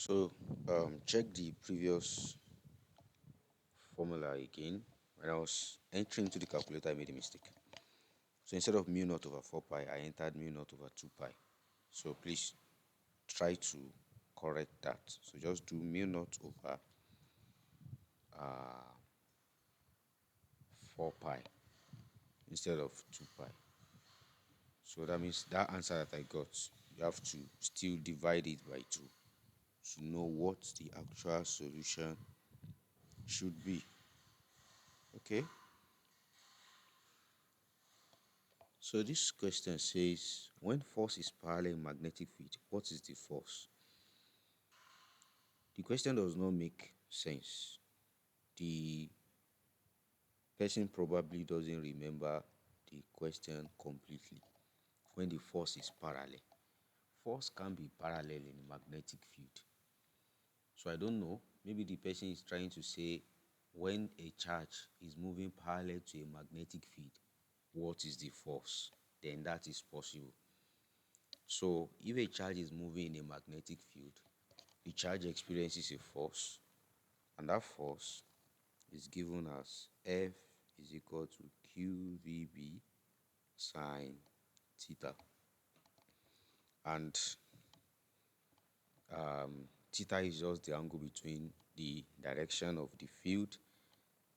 So check the previous formula again. When I was entering into the calculator, I made a mistake. So instead of mu naught over 4 pi, I entered mu naught over 2 pi. So please try to correct that. So just do mu naught over 4 pi instead of 2 pi. So that means that answer that I got, you have to still divide it by 2 to know what the actual solution should be. Okay? So this question says, when force is parallel in magnetic field, what is the force? The question does not make sense. The person probably doesn't remember the question completely. When the force is parallel, force can be parallel in a magnetic field. So I don't know, maybe the person is trying to say when a charge is moving parallel to a magnetic field, what is the force? Then that is possible. So if a charge is moving in a magnetic field, the charge experiences a force, and that force is given as F is equal to QVB sine theta. And theta is just the angle between the direction of the field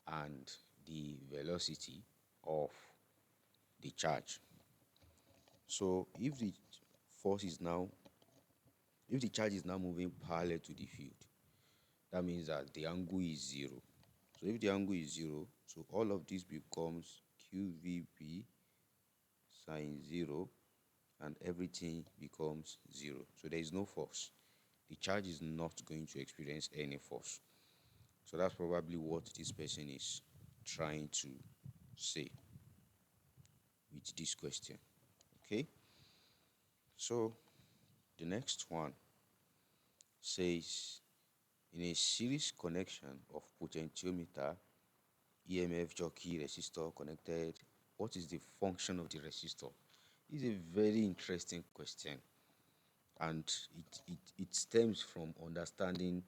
and the velocity of the charge. So if the charge is now moving parallel to the field, that means that the angle is 0. So if the angle is 0, so all of this becomes QVB sine 0, and everything becomes 0. So there is no force. The charge is not going to experience any force. So that's probably what this person is trying to say with this question. Okay? So the next one says, in a series connection of potentiometer, EMF jockey, resistor connected, what is the function of the resistor? It's a very interesting question, and it stems from understanding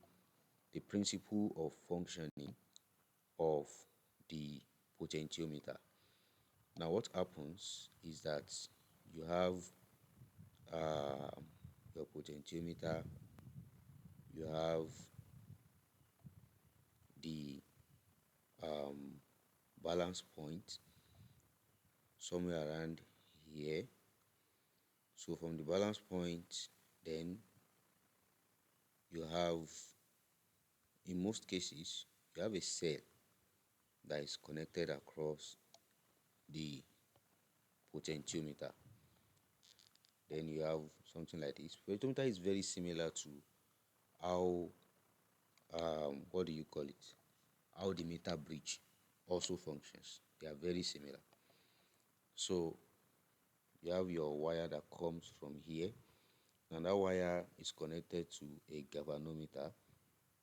the principle of functioning of the potentiometer. Now what happens is that you have your potentiometer, you have the balance point somewhere around here. So from the balance point, then you have, in most cases, you have a cell that is connected across the potentiometer. Then you have something like this. Potentiometer is very similar to how, what do you call it? How the meter bridge also functions. They are very similar. So you have your wire that comes from here, and that wire is connected to a galvanometer.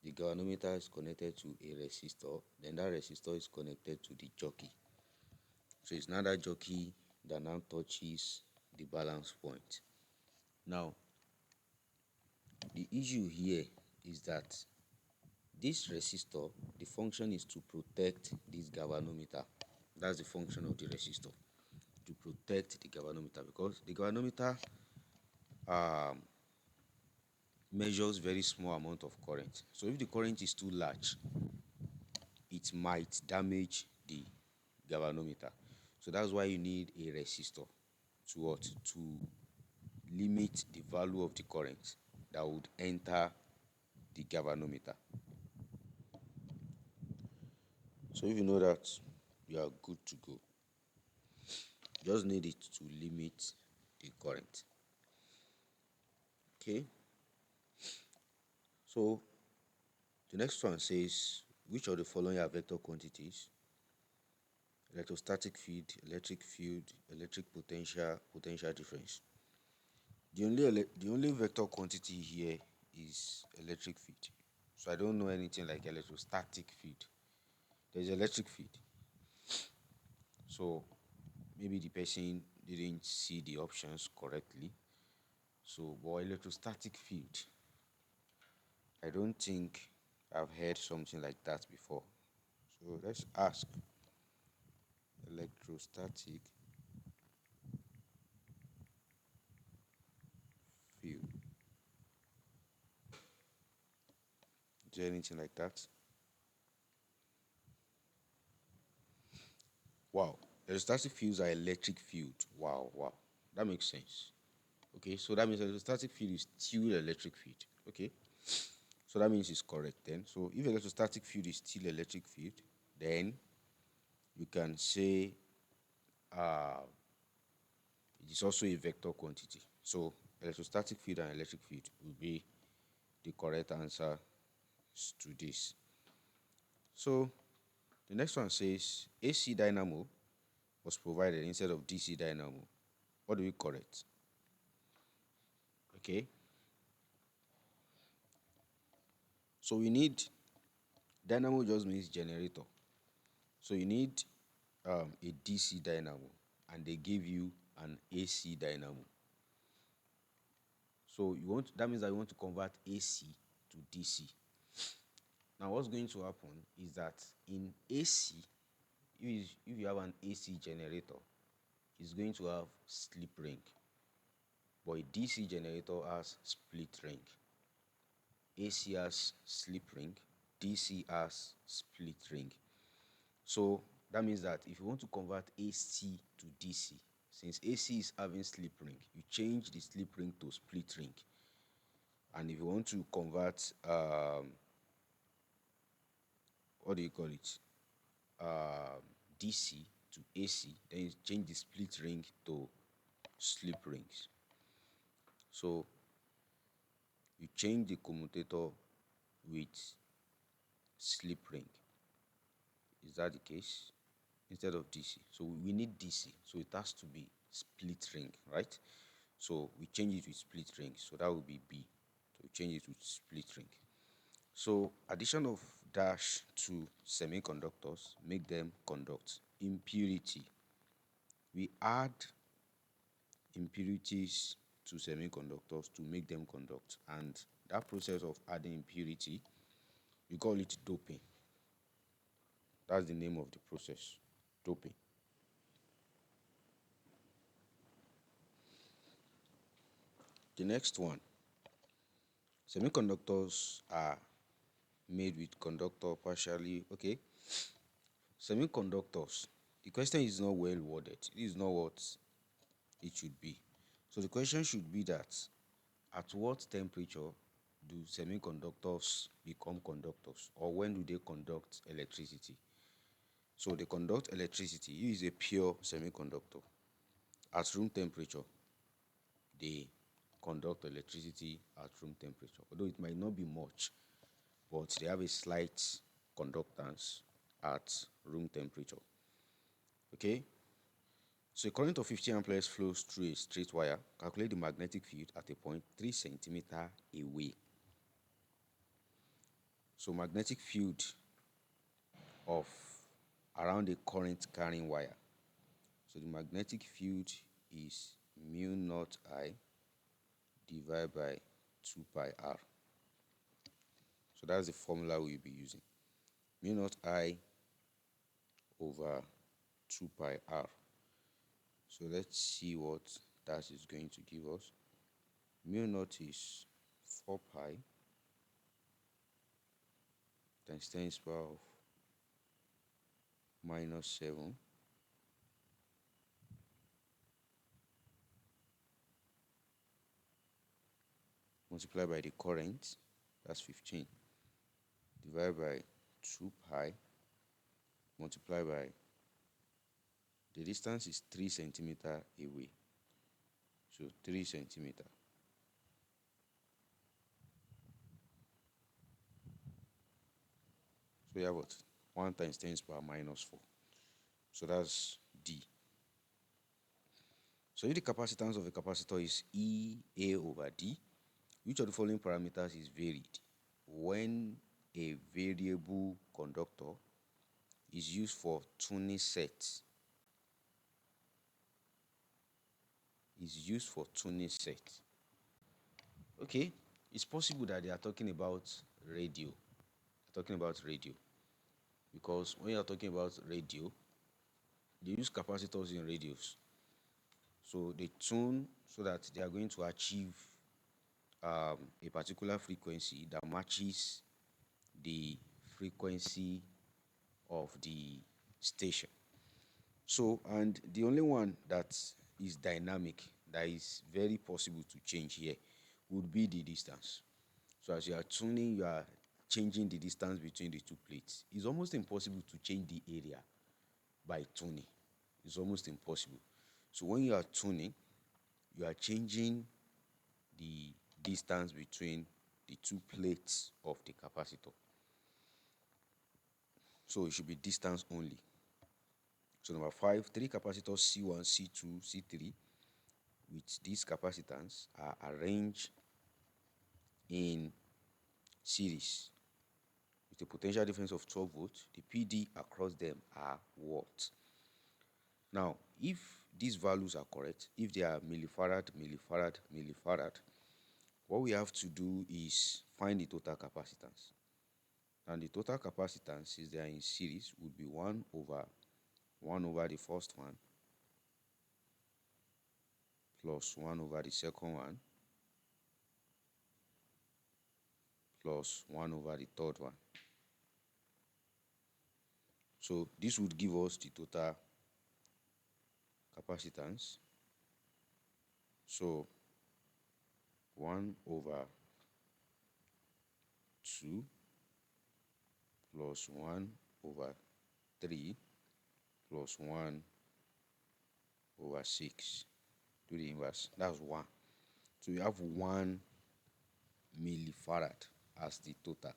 The galvanometer is connected to a resistor, then that resistor is connected to the jockey. So it's not that jockey that now touches the balance point. Now, the issue here is that this resistor, the function is to protect this galvanometer. That's the function of the resistor, to protect the galvanometer, because the galvanometer measures very small amount of current. So if the current is too large, it might damage the galvanometer. So that's why you need a resistor to what? To limit the value of the current that would enter the galvanometer. So if you know that, you are good to go. Just need it to limit the current. Okay. So the next one says, which of the following are vector quantities? Electrostatic field, electric potential, potential difference. The only vector quantity here is electric field. So I don't know anything like electrostatic field. There's electric field. So maybe the person didn't see the options correctly. So, but electrostatic field, I don't think I've heard something like that before. So let's ask electrostatic field. Is there anything like that? Wow. Electrostatic fields are electric field. Wow, wow. That makes sense. Okay, so that means electrostatic field is still electric field. Okay, so that means it's correct then. So if electrostatic field is still electric field, then you can say uh, it is also a vector quantity. So electrostatic field and electric field will be the correct answer to this. So the next one says AC dynamo was provided instead of DC dynamo. What do we correct? Okay, so we need dynamo just means generator. So you need a DC dynamo, and they give you an AC dynamo. So that means that you want to convert AC to DC. Now what's going to happen is that in AC, if you have an AC generator, it's going to have slip ring, but a DC generator has split ring. AC has slip ring, DC has split ring. So that means that if you want to convert AC to DC, since AC is having slip ring, you change the slip ring to split ring. And if you want to convert, what do you call it, DC to AC, then you change the split ring to slip rings. So you change the commutator with slip ring. Is that the case? Instead of DC. So we need DC. So it has to be split ring, right? So we change it with split ring. So that will be B. So we change it with split ring. So addition of dash to semiconductors make them conduct. Impurity. We add impurities to semiconductors to make them conduct. And that process of adding impurity, we call it doping. That's the name of the process, doping. The next one, semiconductors are made with conductor partially. Okay, semiconductors. The question is not well worded. It is not what it should be. So the question should be that at what temperature do semiconductors become conductors, or when do they conduct electricity? So they conduct electricity. It is a pure semiconductor. At room temperature, they conduct electricity at room temperature. Although it might not be much, but they have a slight conductance at room temperature. Okay? So a current of 50 amperes flows through a straight wire. Calculate the magnetic field at a point 3 centimeter away. So magnetic field of around a current carrying wire. So the magnetic field is mu naught I divided by 2 pi r. So that's the formula we'll be using. Mu naught I over 2 pi r. So let's see what that is going to give us. Mu naught is 4 pi times 10 to the power of -7 multiplied by the current, that's 15, divided by 2 pi multiplied by the distance is 3 centimeter away. So 3 centimeter. So we have what? 1 times 10 to the power -4. So that's D. So if the capacitance of a capacitor is EA over D, which of the following parameters is varied when a variable conductor is used for tuning sets? Is used for tuning sets. Okay, it's possible that they are talking about radio. Talking about radio, because when you're talking about radio, they use capacitors in radios. So they tune so that they are going to achieve a particular frequency that matches the frequency of the station. So, and the only one that is dynamic, that is very possible to change here, would be the distance. So as you are tuning, you are changing the distance between the two plates. It's almost impossible to change the area by tuning. It's almost impossible. So when you are tuning, you are changing the distance between the two plates of the capacitor. So it should be distance only. So number 5, 3 capacitors C1, C2, C3 with these capacitance are arranged in series with a potential difference of 12 volts. The PD across them are what? Now, if these values are correct, if they are millifarad, millifarad, millifarad, what we have to do is find the total capacitance. And the total capacitance, since they are in series, would be 1 over the first one plus 1 over the second one plus 1 over the third one. So this would give us the total capacitance. So 1 over 2 plus 1 over 3 plus 1 over 6. Do the inverse. That's 1. So you have 1 millifarad as the total.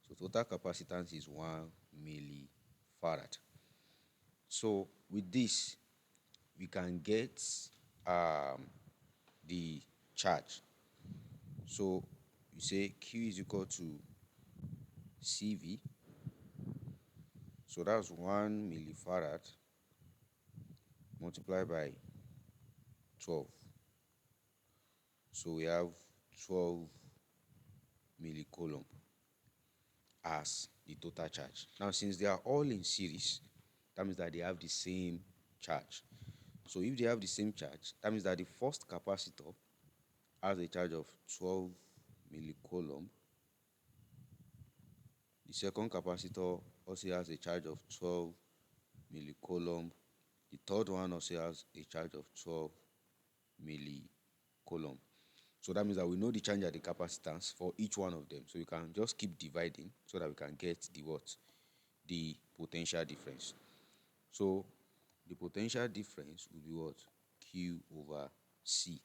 So total capacitance is 1 millifarad. So with this, we can get the charge. So you say Q is equal to CV. So that's 1 millifarad multiplied by 12. So we have 12 millicoulomb as the total charge. Now, since they are all in series, that means that they have the same charge. So if they have the same charge, that means that the first capacitor has a charge of 12 millicoulomb. The second capacitor also has a charge of 12 millicoulomb. The third one also has a charge of 12 millicoulomb. So that means that we know the change at the capacitance for each one of them. So we can just keep dividing so that we can get the what? The potential difference. So the potential difference will be what? Q over C.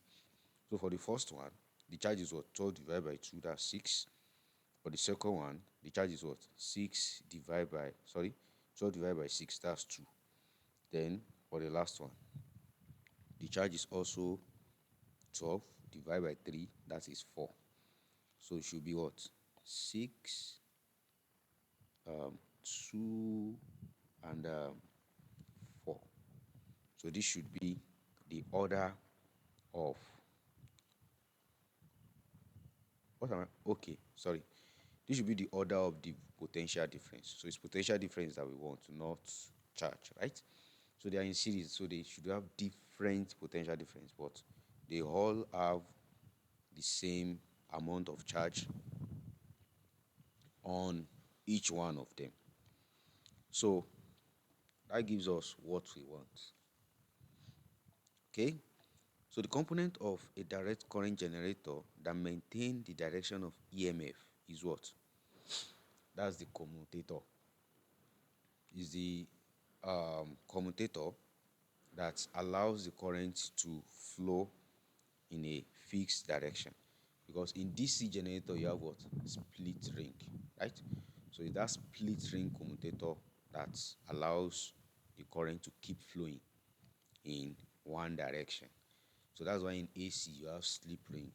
So for the first one, the charge is what? 12 divided by 2, that's 6. For the second one, the charge is what? 12 divided by 6, that's 2. Then for the last one, the charge is also 12 divided by 3, that is 4. So it should be what? 6, 2, and 4. So this should be the order of this should be the order of the potential difference. So it's potential difference that we want, not charge, right? So they are in series, so they should have different potential difference, but they all have the same amount of charge on each one of them. So that gives us what we want. Okay? So the component of a direct current generator that maintain the direction of EMF is what? That's the commutator. Is the commutator that allows the current to flow in a fixed direction. Because in DC generator, you have what? Split ring, right? So it's that split ring commutator that allows the current to keep flowing in one direction. So that's why in AC you have slip ring.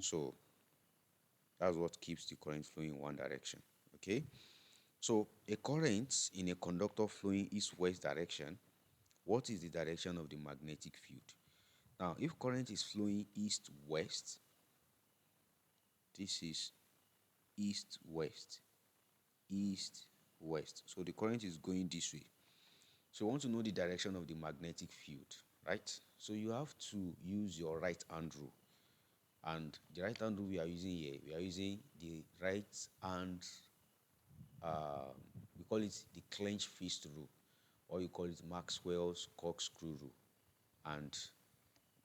So that's what keeps the current flowing in one direction. Okay? So a current in a conductor flowing east-west direction, what is the direction of the magnetic field? Now, if current is flowing east-west, this is east west, east west. So the current is going this way. So you want to know the direction of the magnetic field, right? So you have to use your right hand rule. And the right hand rule we are using here, we are using the right hand, we call it the clench fist rule, or you call it Maxwell's corkscrew rule. And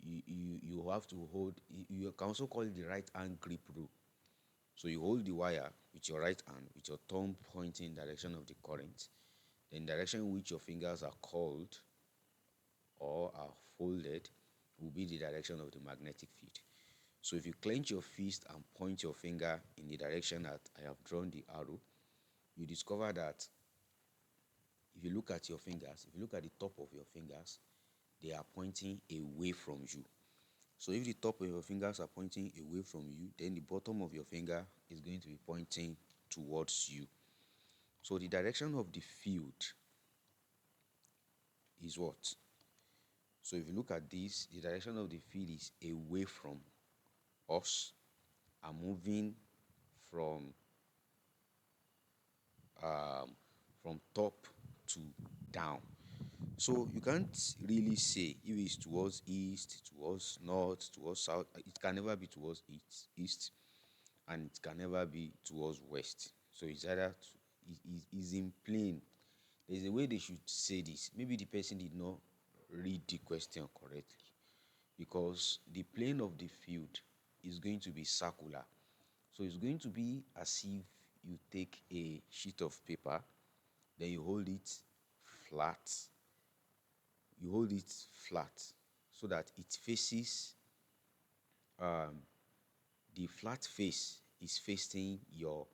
you have to hold, you can also call it the right hand grip rule. So you hold the wire with your right hand, with your thumb pointing in direction of the current. Then direction in which your fingers are curled or are folded will be the direction of the magnetic field. So if you clench your fist and point your finger in the direction that I have drawn the arrow, you discover that if you look at your fingers, if you look at the top of your fingers, they are pointing away from you. So if the top of your fingers are pointing away from you, then the bottom of your finger is going to be pointing towards you. So the direction of the field is what? So if you look at this, the direction of the field is away from us and moving from top to down. So you can't really say if it's towards east, towards north, towards south. It can never be towards east, and it can never be towards west. So it's either it is in plane. There's a way they should say this. Maybe the person did not read the question correctly, because the plane of the field is going to be circular. So it's going to be as if you take a sheet of paper, then you hold it flat. You hold it flat so that it faces, the flat face is facing your,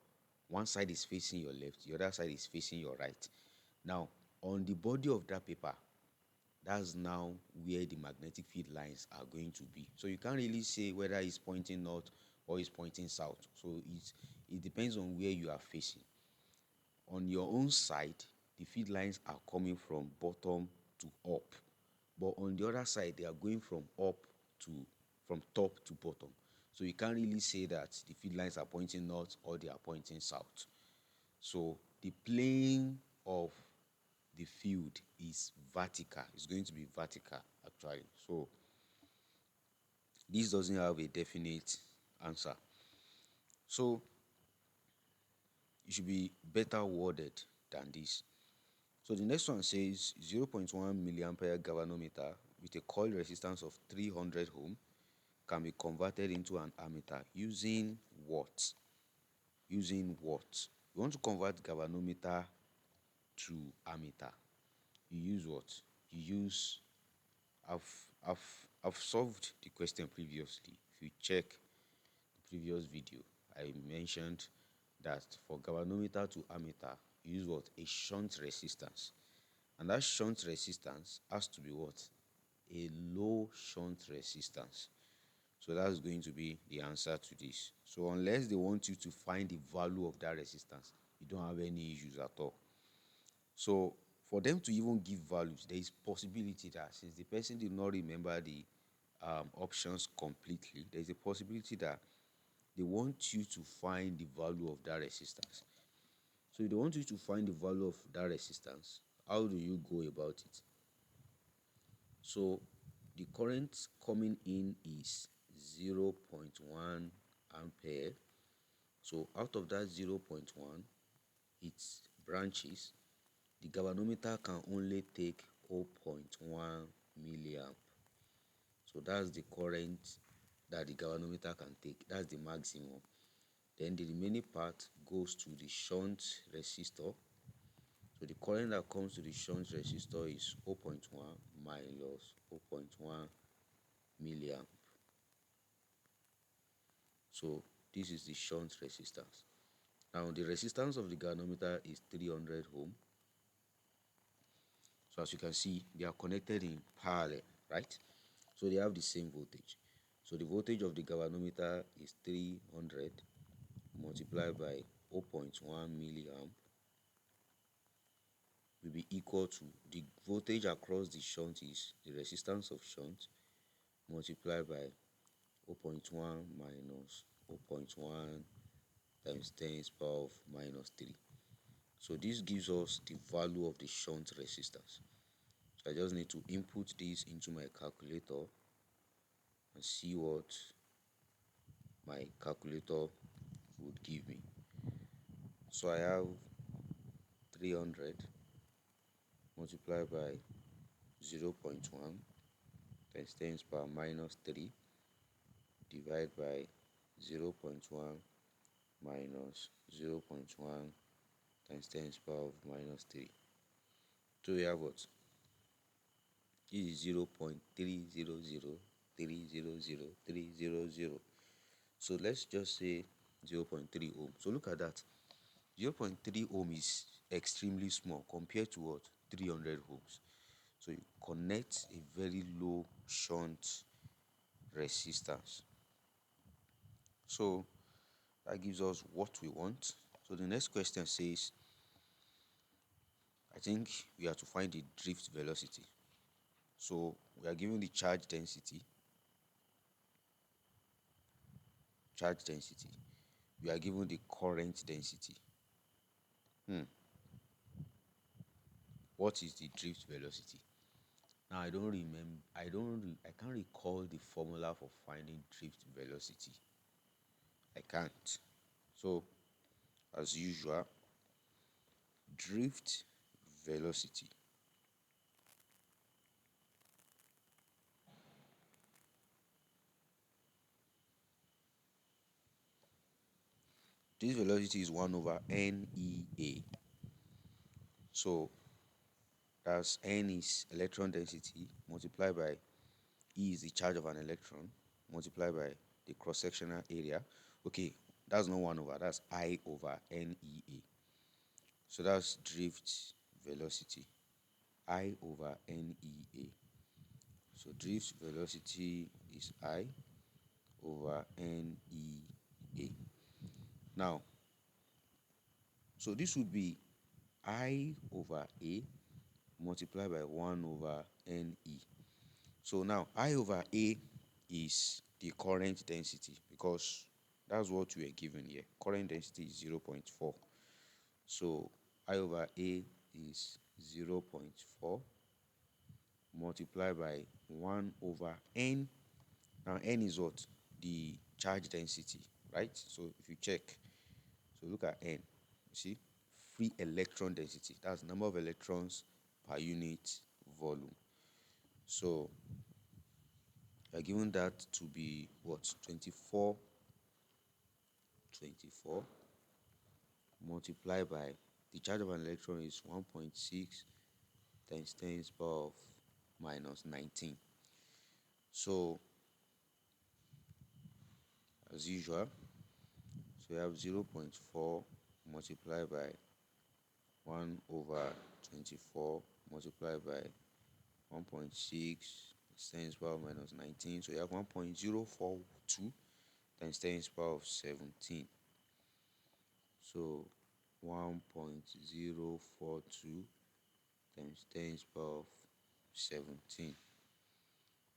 one side is facing your left, the other side is facing your right. Now, on the body of that paper, that's now where the magnetic field lines are going to be. So you can't really say whether it's pointing north or it's pointing south. So it depends on where you are facing. On your own side, the field lines are coming from bottom to up. But on the other side, they are going from top to bottom. So you can't really say that the field lines are pointing north or they are pointing south. So the plane of the field is vertical. It's going to be vertical, actually. So this doesn't have a definite answer. So it should be better worded than this. So the next one says 0.1 milliampere galvanometer with a coil resistance of 300 ohm can be converted into an ammeter using what? Using what? You want to convert galvanometer to ammeter. You use what? You use, I've solved the question previously. If you check the previous video, I mentioned that for galvanometer to ammeter, you use what? A shunt resistance. And that shunt resistance has to be what? A low shunt resistance. So that's going to be the answer to this. So unless they want you to find the value of that resistance, you don't have any issues at all. So for them to even give values, there is possibility that since the person did not remember the options completely, there is a possibility that they want you to find the value of that resistance. So if they want you to find the value of that resistance, how do you go about it? So the current coming in is 0.1 ampere. So out of that 0.1, its branches, the galvanometer can only take 0.1 milliamp. So that's the current that the galvanometer can take. That's the maximum. Then the remaining part goes to the shunt resistor. So the current that comes to the shunt resistor is 0.1 minus 0.1 milliamp. So this is the shunt resistance. Now the resistance of the galvanometer is 300 ohm. So as you can see, they are connected in parallel, right? So they have the same voltage. So the voltage of the galvanometer is 300 multiplied by 0.1 milliamp will be equal to the voltage across the shunt is the resistance of shunt multiplied by 0.1 minus 0.1 times 10 is power of minus 3. So this gives us the value of the shunt resistance. So I just need to input this into my calculator and see what my calculator would give me. So I have 300 multiplied by 0.1 times 10 to the power minus 3 divided by 0.1 minus 0.1 times 10 to the power of minus 3. So we have what? This is 0.300300300. So let's just say 0.3 ohm. So look at that. 0.3 ohm is extremely small compared to what? 300 ohms. So you connect a very low shunt resistance. So that gives us what we want. So the next question says, I think we have to find the drift velocity. So we are given the charge density. We are given the current density. What is the drift velocity? Now I can't recall the formula for finding drift velocity. I can't. So as usual, drift velocity this velocity is 1 over NEA. So that's N is electron density multiplied by E is the charge of an electron multiplied by the cross-sectional area. Okay, that's not 1 over, that's I over NEA. So that's drift velocity, I over NEA. So drift velocity is I over NEA. Now, so this would be I over A multiplied by 1 over NE. So now I over A is the current density because that's what we are given here. Current density is 0.4. So I over A is 0.4 multiplied by 1 over N. Now N is what? The charge density, right? So if you check, so look at N. You see? Free electron density. That's the number of electrons per unit volume. So you're given that to be what? 24 multiplied by the charge of an electron is 1.6 times 10 to the power of minus 19. So as usual, so we have 0.4 multiplied by 1 over 24 multiplied by 1.6 times 10 to the power of minus 19. So you have 1.042 times 10 to the power of 17. So 1.042 times 10 to the power of 17.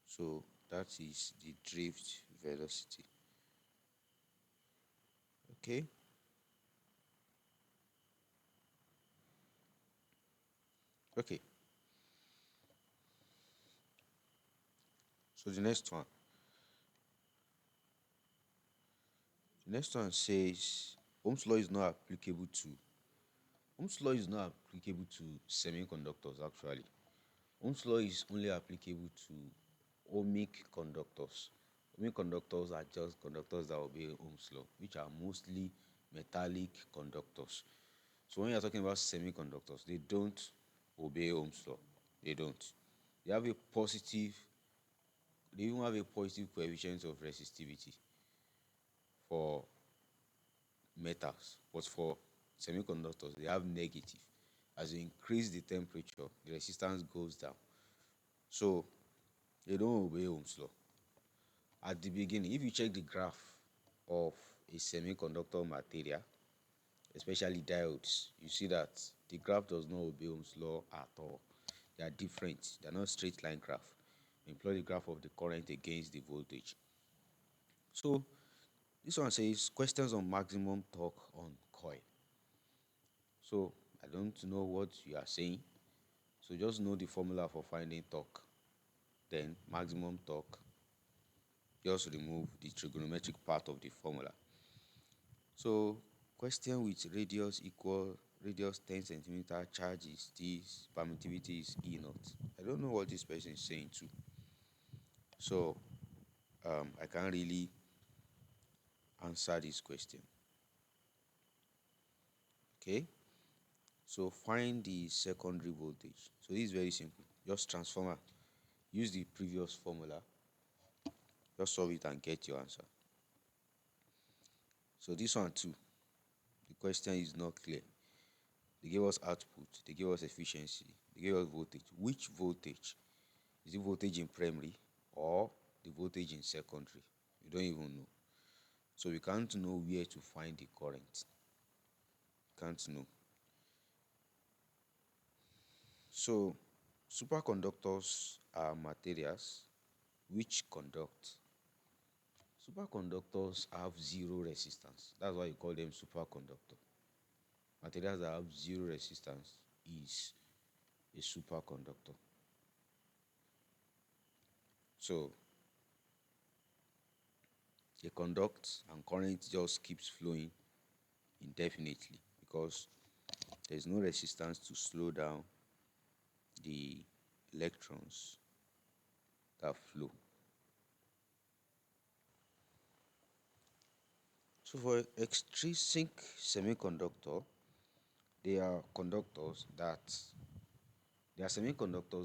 So that is the drift velocity. Okay. Okay. So the next one. The next one says Ohm's law is not applicable to semiconductors actually. Ohm's law is only applicable to ohmic conductors. Ohmic conductors are just conductors that obey Ohm's law, which are mostly metallic conductors. So when you're talking about semiconductors, they don't obey Ohm's law. They don't. They have a positive, they even have a positive coefficient of resistivity for metals, but for semiconductors, they have negative. As you increase the temperature, the resistance goes down. So they don't obey Ohm's law. At the beginning, if you check the graph of a semiconductor material, especially diodes, you see that the graph does not obey Ohm's law at all. They are different. They are not straight line graph. Employ the graph of the current against the voltage. So This one says questions on maximum torque on coil. So I don't know what you are saying. So just know the formula for finding torque. Then maximum torque. Just remove the trigonometric part of the formula. So question with radius 10 centimeter, charge is this, permittivity is E naught. I don't know what this person is saying too. So I can't really answer this question. Okay. So find the secondary voltage. So this is very simple. Just transformer. Use the previous formula. Just solve it and get your answer. So this one too, the question is not clear. They gave us output, they gave us efficiency, they gave us voltage. Which voltage? Is it voltage in primary or the voltage in secondary? We don't even know. So we can't know where to find the current. Can't know. So superconductors are materials which conduct. Superconductors have zero resistance. That's why you call them superconductor. Materials that have zero resistance is a superconductor. So they conduct and current just keeps flowing indefinitely because there's no resistance to slow down the electrons that flow. So for extrinsic semiconductor, they are semiconductors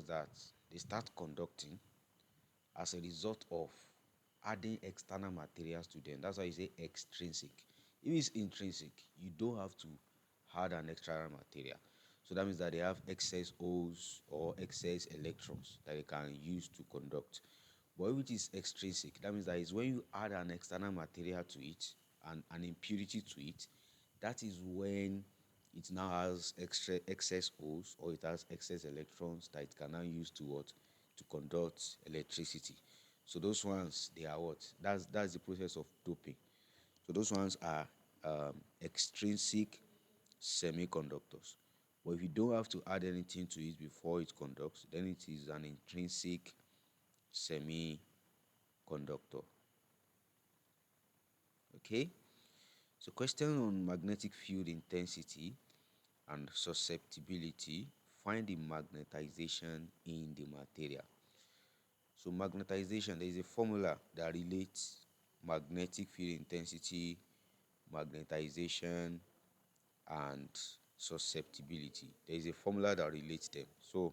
that they start conducting as a result of adding external materials to them. That's why you say extrinsic. If it's intrinsic, you don't have to add an external material. So that means that they have excess holes or excess electrons that they can use to conduct. But if it is extrinsic, that means that is when you add an external material to it and an impurity to it, that is when it now has excess holes or it has excess electrons that it can now use to what? To conduct electricity. So those ones, they are what? That's the process of doping. So those ones are extrinsic semiconductors. But if you don't have to add anything to it before it conducts, then it is an intrinsic semiconductor. Okay? So question on magnetic field intensity and susceptibility. Find the magnetization in the material. So magnetization, there is a formula that relates magnetic field intensity, magnetization, and susceptibility. There is a formula that relates them. So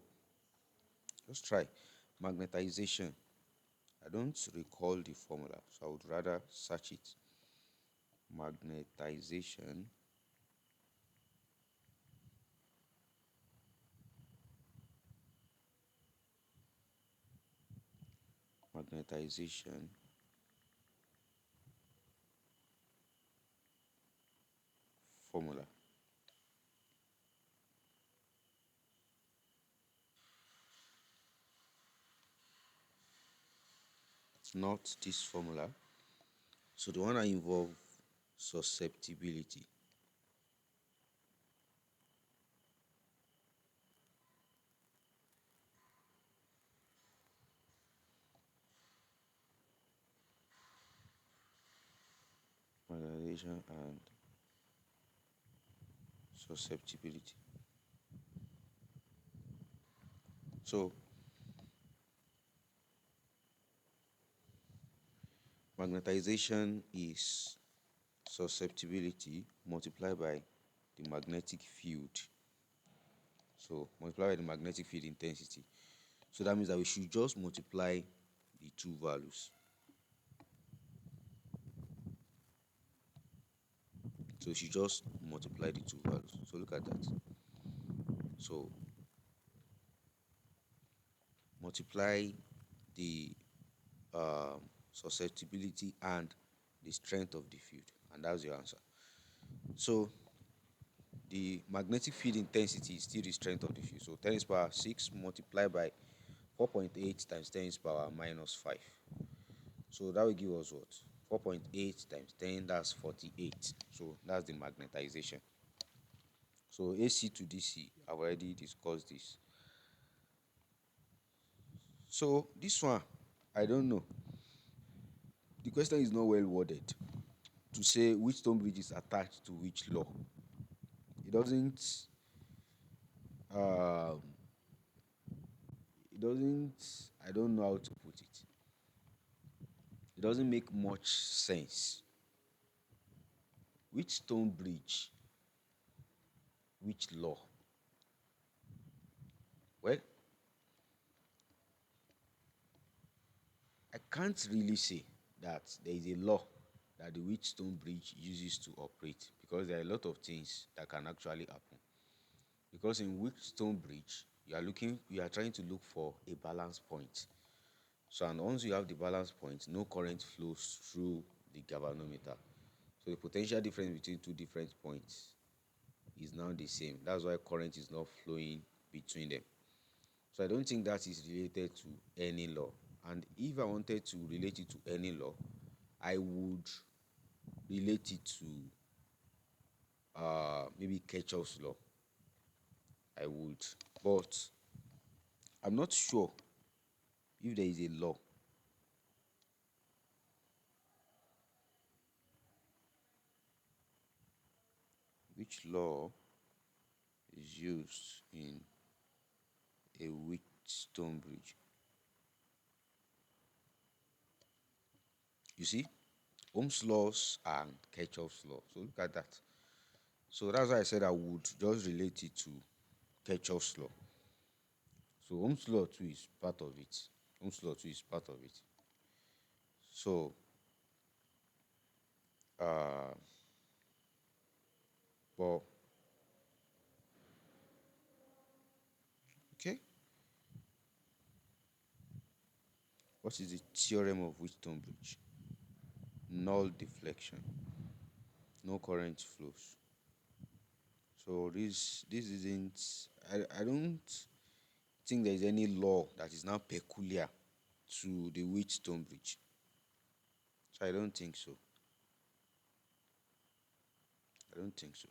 just try magnetization. I don't recall the formula, so I would rather search it. Magnetization. Magnetization. Formula. It's not this formula. So the one that involve susceptibility. Magnetization and susceptibility. So magnetization is susceptibility multiplied by the magnetic field. So multiply by the magnetic field intensity. So that means that we should just multiply the two values. So we should just multiply the two values. So look at that. So multiply the susceptibility and the strength of the field, and that's your answer. So the magnetic field intensity is still the strength of the field. So 10 is power 6 multiplied by 4.8 times 10 is power minus 5. So that will give us what? 4.8 times 10, that's 48. So that's the magnetization. So AC to DC, I've already discussed this. So this one, I don't know. The question is not well worded to say which stone bridge is attached to which law. It doesn't. Um, it doesn't. I don't know how to put it. It doesn't make much sense. Which stone bridge? Which law? Well, I can't really say that there is a law that the Wheatstone bridge uses to operate, because there are a lot of things that can actually happen. Because in Wheatstone bridge, you are trying to look for a balance point. So, and once you have the balance point, no current flows through the galvanometer. So the potential difference between two different points is now the same. That's why current is not flowing between them. So I don't think that is related to any law. And if I wanted to relate it to any law, I would relate it to maybe Kirchhoff's law. I would, but I'm not sure if there is a law. Which law is used in a Wheatstone bridge? You see, Ohm's laws and Kirchhoff's law. So look at that. So that's why I said I would just relate it to Kirchhoff's law. So Ohm's law too is part of it. Ohm's law too is part of it. So, uh, but okay. What is the theorem of Wheatstone bridge? Null deflection. No current flows. So this isn't. I don't think there is any law that is now peculiar to the Wheatstone bridge. So I don't think so. I don't think so.